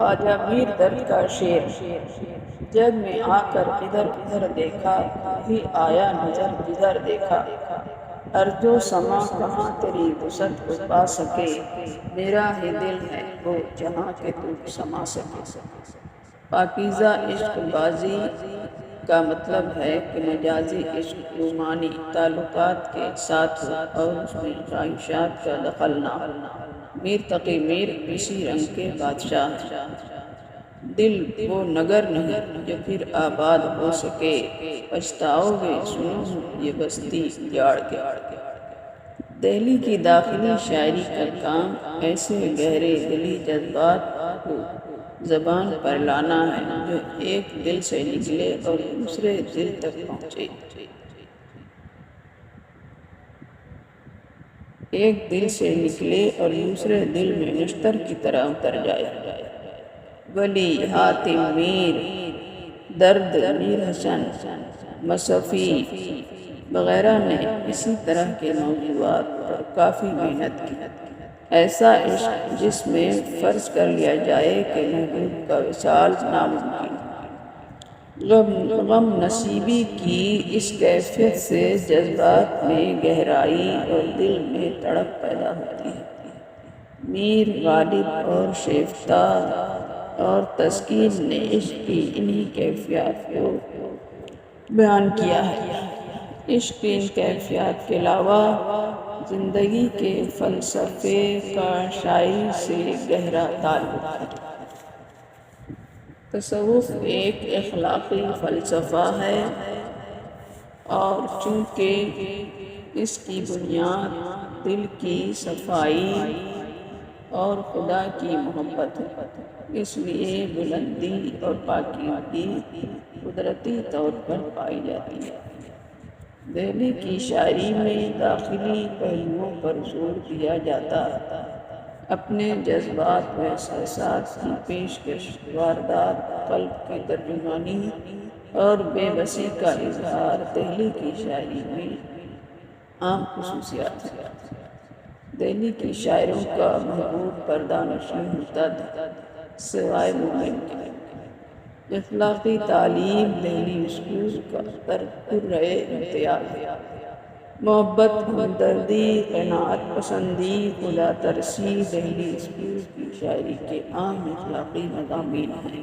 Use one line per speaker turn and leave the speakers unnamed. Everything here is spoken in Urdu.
خواجہ میر درد کا شعر۔ جگ میں آ کر ادھر ادھر دیکھا، وہی آیا نظر جدھر دیکھا۔ ارض و سما کہاں تیری وسعت کو پا سکے، میرا ہی دل ہے وہ جہاں کہ تو سما سکے۔ پاکیزہ عشق بازی کا مطلب ہے کہ مجازی عشق رومانی تعلقات کے ساتھ ہو اور اس میں خواہشات کا دخل نہ ہو۔ میر تقی میر اسی رنگ کے بادشاہ ہیں۔ دل وہ نگر نہیں جو پھر آباد ہو سکے، پچھتاؤ گے سنو یہ بستی اجاڑ کے۔ دہلی کی داخلی شاعری کا کام ایسے گہرے دلی جذبات کو زبان پر لانا ہے جو ایک دل سے نکلے اور دوسرے دل تک پہنچے۔ ایک دل سے نکلے اور دوسرے دل میں نشتر کی طرح اتر جائے۔ ولی حاتم میر، درد میر حسن مصفی وغیرہ نے اسی طرح کے موضوعات پر کافی محنت کی۔ ایسا عشق جس میں فرض کر لیا جائے کہ محبوب کا وصال ناممکن۔ غم نصیبی کی اس کیفیت سے جذبات میں گہرائی اور دل میں تڑپ پیدا ہوتی ہے۔ میر غالب اور شیفتہ اور تسکین نے عشق کی انہی کیفیات کو بیان کیا ہے۔ عشق کی ان کیفیات کے علاوہ زندگی کے فلسفے کا شاعری سے گہرا تعلق ہے۔ تصوف ایک اخلاقی فلسفہ ہے اور چونکہ اس کی بنیاد دل کی صفائی اور خدا کی محبت ہے، اس لیے بلندی اور پاکیزگی قدرتی طور پر پائی جاتی ہے۔ دہلی کی شاعری میں داخلی پہلوؤں پر زور دیا جاتا ہے۔ اپنے جذبات و احساسات کی پیشکش، واردات قلب کی ترجمانی اور بے بسی کا اظہار دہلی کی شاعری میں عام خصوصیات ہیں۔ دہلی کے شاعروں کا محبوب پردہ نشین ہوتا تھا سوائے مومن کے۔ اخلاقی تعلیم دہلی اسکول کا پررے امتیاز ہے۔ محبت، ہمدردی، قناعت پسندی، خدا ترسی دہلی اسکول کی شاعری کے عام اخلاقی مضامین ہیں۔